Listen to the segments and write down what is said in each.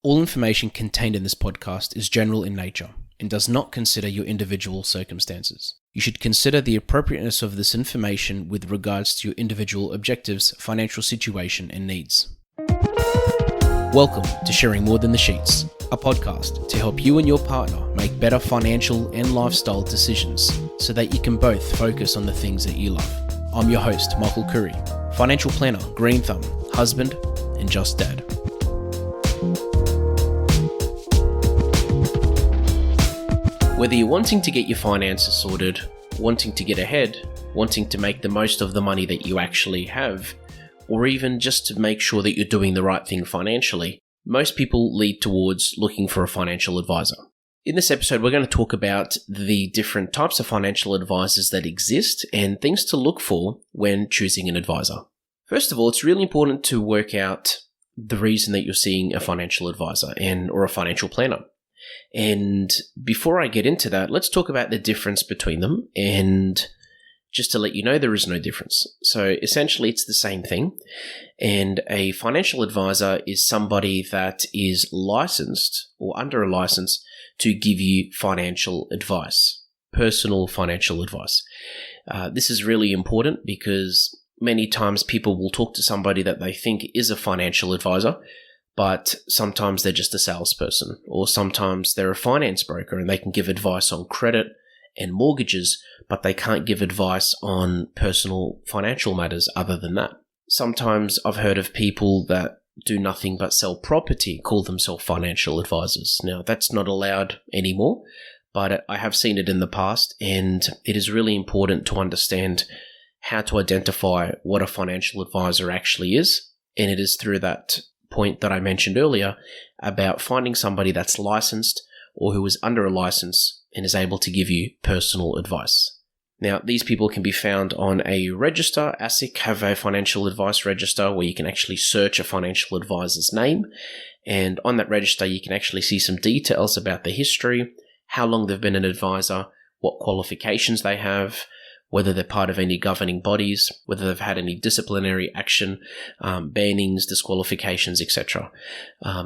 All information contained in this podcast is general in nature and does not consider your individual circumstances. You should consider the appropriateness of this information with regards to your individual objectives, financial situation, and needs. Welcome to Sharing More Than the Sheets, a podcast to help you and your partner make better financial and lifestyle decisions so that you can both focus on the things that you love. I'm your host, Michael Curry, financial planner, green thumb, husband, and just dad. Whether you're wanting to get your finances sorted, wanting to get ahead, wanting to make the most of the money that you actually have, or even just to make sure that you're doing the right thing financially, most people lead towards looking for a financial advisor. In this episode, we're going to talk about the different types of financial advisors that exist and things to look for when choosing an advisor. First of all, it's really important to work out the reason that you're seeing a financial advisor or a financial planner. And before I get into that, let's talk about the difference between them. And just to let you know, there is no difference. So essentially, it's the same thing. And a financial advisor is somebody that is licensed or under a license to give you financial advice, personal financial advice. This is really important because many times people will talk to somebody that they think is a financial advisor, but sometimes they're just a salesperson, or sometimes they're a finance broker and they can give advice on credit and mortgages, but they can't give advice on personal financial matters other than that. Sometimes I've heard of people that do nothing but sell property call themselves financial advisors. Now, that's not allowed anymore, but I have seen it in the past, and it is really important to understand how to identify what a financial advisor actually is, and it is through that point that I mentioned earlier about finding somebody that's licensed or who is under a license and is able to give you personal advice. Now, these people can be found on a register. ASIC have a financial advice register where you can actually search a financial advisor's name. And on that register, you can actually see some details about the history, how long they've been an advisor, what qualifications they have, whether they're part of any governing bodies, whether they've had any disciplinary action, bannings, disqualifications, etc.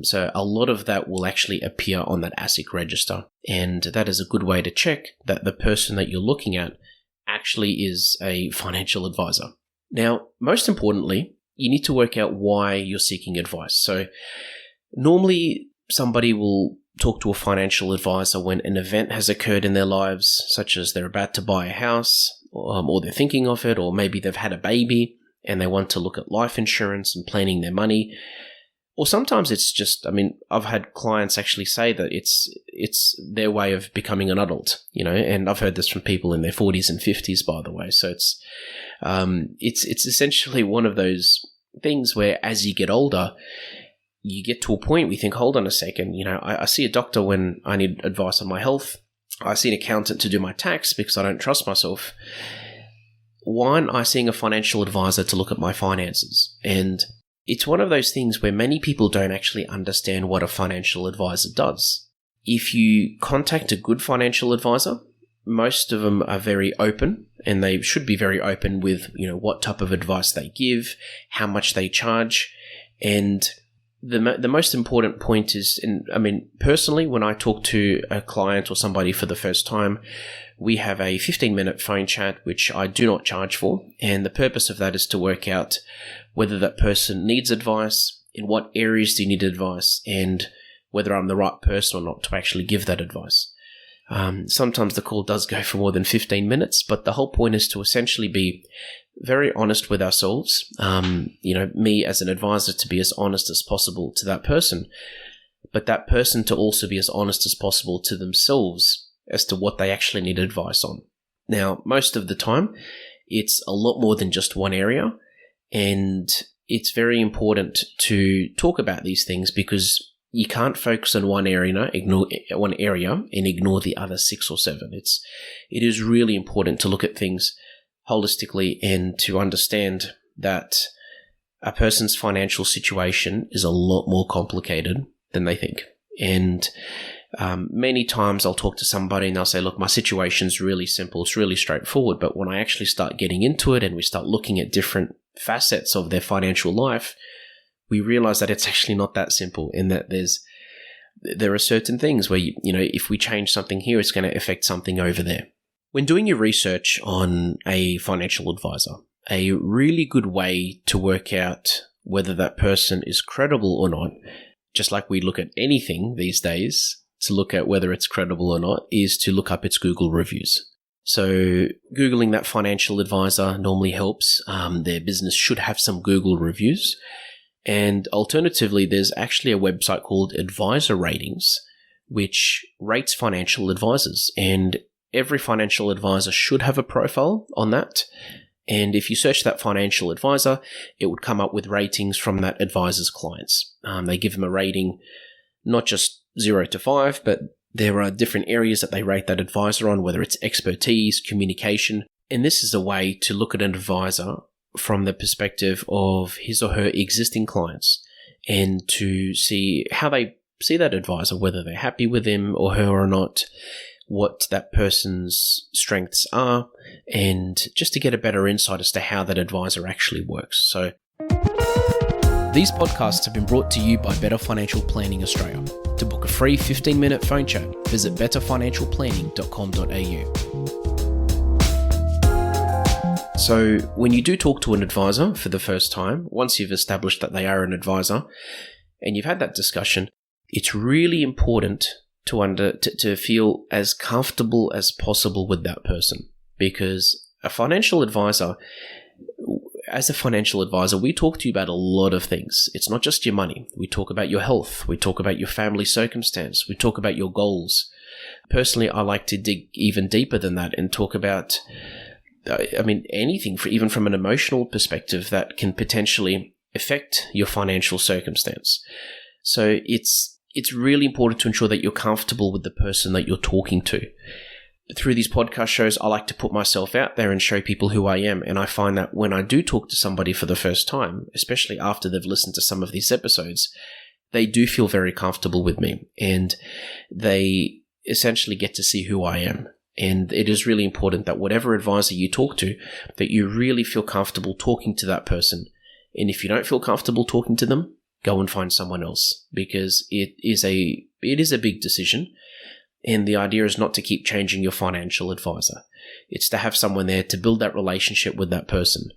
So a lot of that will actually appear on that ASIC register. And that is a good way to check that the person that you're looking at actually is a financial advisor. Now, most importantly, you need to work out why you're seeking advice. So normally somebody will talk to a financial advisor when an event has occurred in their lives, such as they're about to buy a house, or they're thinking of it, or maybe they've had a baby and they want to look at life insurance and planning their money. Or sometimes it's just, I've had clients actually say that it's their way of becoming an adult, and I've heard this from people in their 40s and 50s, by the way. So it's essentially one of those things where as you get older, you get to a point where you think, hold on a second, I see a doctor when I need advice on my health. I see an accountant to do my tax because I don't trust myself. Why aren't I seeing a financial advisor to look at my finances? And it's one of those things where many people don't actually understand what a financial advisor does. If you contact a good financial advisor, most of them are very open, and they should be very open with, what type of advice they give, how much they charge, and the most important point is, personally, when I talk to a client or somebody for the first time, we have a 15-minute phone chat, which I do not charge for. And the purpose of that is to work out whether that person needs advice, in what areas do you need advice, and whether I'm the right person or not to actually give that advice. Sometimes the call does go for more than 15 minutes, but the whole point is to essentially be very honest with ourselves. Me as an advisor to be as honest as possible to that person, but that person to also be as honest as possible to themselves as to what they actually need advice on. Now, most of the time, it's a lot more than just one area, and it's very important to talk about these things because you can't focus on one area, ignore the other 6 or 7. It is really important to look at things holistically and to understand that a person's financial situation is a lot more complicated than they think. And many times I'll talk to somebody and they'll say, look, my situation's really simple, it's really straightforward. But when I actually start getting into it and we start looking at different facets of their financial life, we realize that it's actually not that simple, in that there's there are certain things where, if we change something here, it's going to affect something over there. When doing your research on a financial advisor, a really good way to work out whether that person is credible or not, just like we look at anything these days to look at whether it's credible or not, is to look up its Google reviews. So Googling that financial advisor normally helps. Their business should have some Google reviews. And alternatively, there's actually a website called Advisor Ratings, which rates financial advisors. And every financial advisor should have a profile on that. And if you search that financial advisor, it would come up with ratings from that advisor's clients. They give them a rating, not just 0 to 5, but there are different areas that they rate that advisor on, whether it's expertise, communication. And this is a way to look at an advisor from the perspective of his or her existing clients and to see how they see that advisor, whether they're happy with him or her or not, what that person's strengths are, and just to get a better insight as to how that advisor actually works. So these podcasts have been brought to you by Better Financial Planning Australia. To book a free 15-minute phone chat, visit betterfinancialplanning.com.au. So when you do talk to an advisor for the first time, once you've established that they are an advisor and you've had that discussion, it's really important to feel as comfortable as possible with that person, because a financial advisor, as a financial advisor, we talk to you about a lot of things. It's not just your money. We talk about your health. We talk about your family circumstance. We talk about your goals. Personally, I like to dig even deeper than that and talk about, anything, even from an emotional perspective that can potentially affect your financial circumstance. So it's really important to ensure that you're comfortable with the person that you're talking to. Through these podcast shows, I like to put myself out there and show people who I am. And I find that when I do talk to somebody for the first time, especially after they've listened to some of these episodes, they do feel very comfortable with me and they essentially get to see who I am. And it is really important that whatever advisor you talk to, that you really feel comfortable talking to that person. And if you don't feel comfortable talking to them, go and find someone else, because it is a big decision. And the idea is not to keep changing your financial advisor. It's to have someone there to build that relationship with that person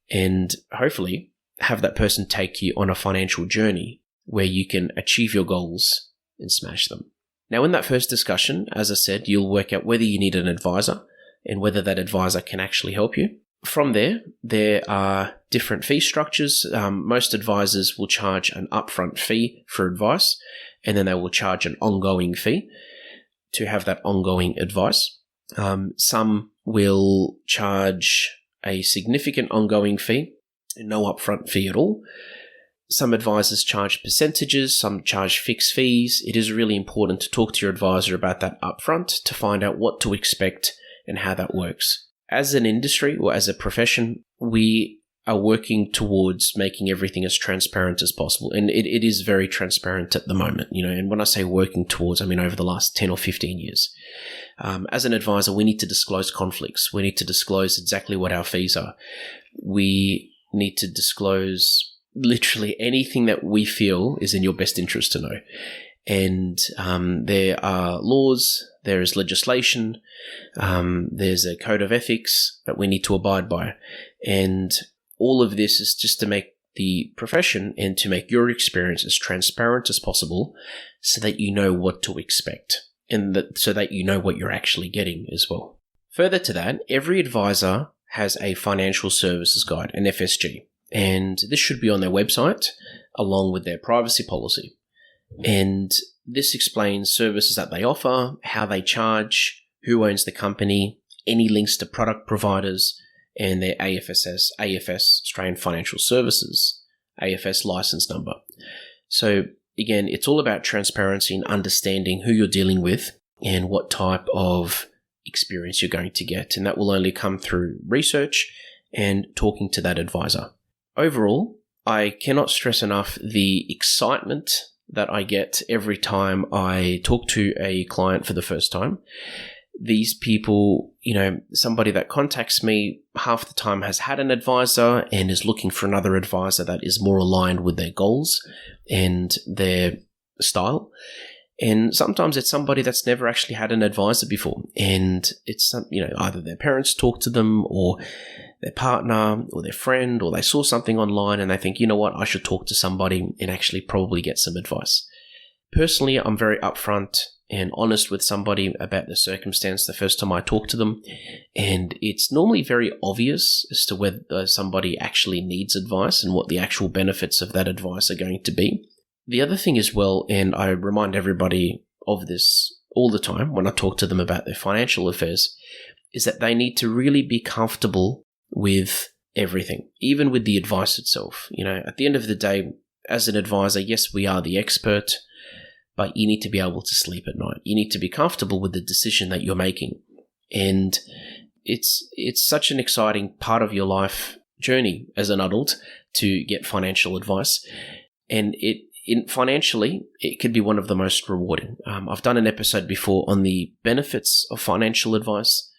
and hopefully have that person take you on a financial journey where you can achieve your goals and smash them. Now, in that first discussion, as I said, you'll work out whether you need an advisor and whether that advisor can actually help you. From there are different fee structures. Most advisors will charge an upfront fee for advice, and then they will charge an ongoing fee to have that ongoing advice. Some will charge a significant ongoing fee and no upfront fee at all. Some advisors charge percentages, some charge fixed fees. It is really important to talk to your advisor about that upfront to find out what to expect and how that works. As an industry or as a profession, we are working towards making everything as transparent as possible. And it is very transparent at the moment, and when I say working towards, I mean over the last 10 or 15 years. As an advisor, we need to disclose conflicts. We need to disclose exactly what our fees are. We need to disclose literally anything that we feel is in your best interest to know. And there are laws, there is legislation, there's a code of ethics that we need to abide by. And all of this is just to make the profession and to make your experience as transparent as possible so that you know what to expect and so that you know what you're actually getting as well. Further to that, every advisor has a financial services guide, an FSG, and this should be on their website along with their privacy policy. And this explains services that they offer, how they charge, who owns the company, any links to product providers, and their AFS, Australian Financial Services, AFS license number. So again, it's all about transparency and understanding who you're dealing with and what type of experience you're going to get. And that will only come through research and talking to that advisor. Overall, I cannot stress enough the excitement that I get every time I talk to a client for the first time. These people, somebody that contacts me half the time has had an advisor and is looking for another advisor that is more aligned with their goals and their style. And sometimes it's somebody that's never actually had an advisor before. And it's, either their parents talk to them or their partner or their friend, or they saw something online and they think, you know what, I should talk to somebody and actually probably get some advice. Personally, I'm very upfront and honest with somebody about the circumstance the first time I talk to them. And it's normally very obvious as to whether somebody actually needs advice and what the actual benefits of that advice are going to be. The other thing as well, and I remind everybody of this all the time when I talk to them about their financial affairs, is that they need to really be comfortable with everything, even with the advice itself. At the end of the day, as an advisor, yes, we are the expert, but you need to be able to sleep at night. You need to be comfortable with the decision that you're making. And it's such an exciting part of your life journey as an adult to get financial advice. And financially, it could be one of the most rewarding. I've done an episode before on the benefits of financial advice,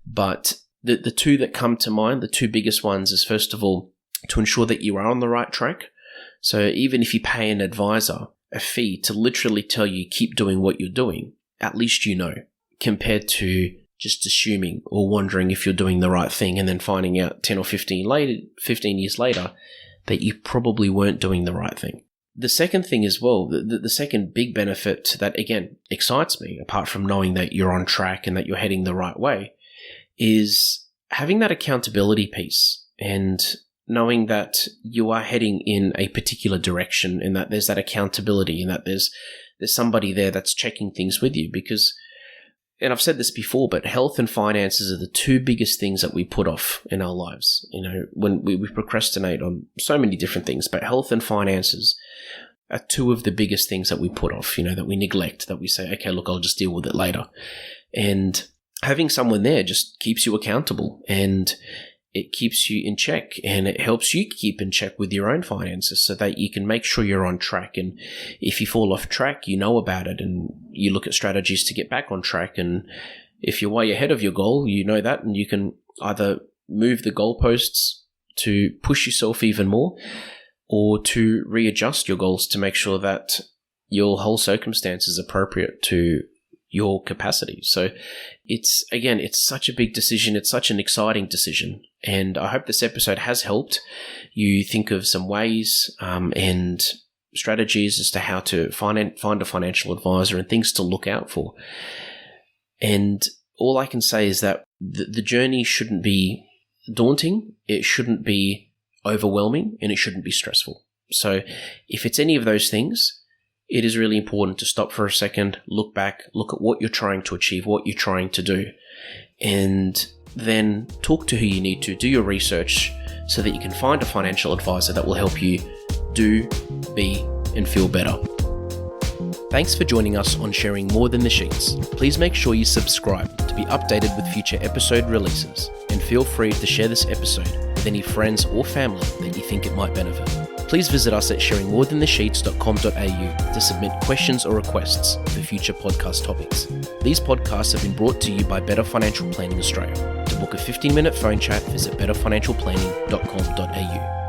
but the two that come to mind, the two biggest ones, is first of all, to ensure that you are on the right track. So even if you pay an advisor a fee to literally tell you keep doing what you're doing, at least you know, compared to just assuming or wondering if you're doing the right thing and then finding out 10 or 15 years later that you probably weren't doing the right thing. The second thing as well, the second big benefit that, again, excites me, apart from knowing that you're on track and that you're heading the right way, is having that accountability piece and knowing that you are heading in a particular direction and that there's that accountability and that there's somebody there that's checking things with you. Because, and I've said this before, but health and finances are the two biggest things that we put off in our lives. When we procrastinate on so many different things, but health and finances are two of the biggest things that we put off, that we neglect, that we say, okay, look, I'll just deal with it later. And having someone there just keeps you accountable and it keeps you in check, and it helps you keep in check with your own finances so that you can make sure you're on track. And if you fall off track, you know about it and you look at strategies to get back on track. And if you're way ahead of your goal, you know that, and you can either move the goalposts to push yourself even more or to readjust your goals to make sure that your whole circumstance is appropriate to your capacity. So it's such a big decision. It's such an exciting decision. And I hope this episode has helped you think of some ways and strategies as to how to find a financial advisor and things to look out for. And all I can say is that the journey shouldn't be daunting. It shouldn't be overwhelming, and it shouldn't be stressful. So if it's any of those things, it is really important to stop for a second, look back, look at what you're trying to achieve, what you're trying to do, and then talk to who you need to, do your research so that you can find a financial advisor that will help you do, be, and feel better. Thanks for joining us on Sharing More Than the Sheets. Please make sure you subscribe to be updated with future episode releases, and feel free to share this episode with any friends or family that you think it might benefit. Please visit us at sharingmorethanthesheets.com.au to submit questions or requests for future podcast topics. These podcasts have been brought to you by Better Financial Planning Australia. To book a 15-minute phone chat, visit betterfinancialplanning.com.au.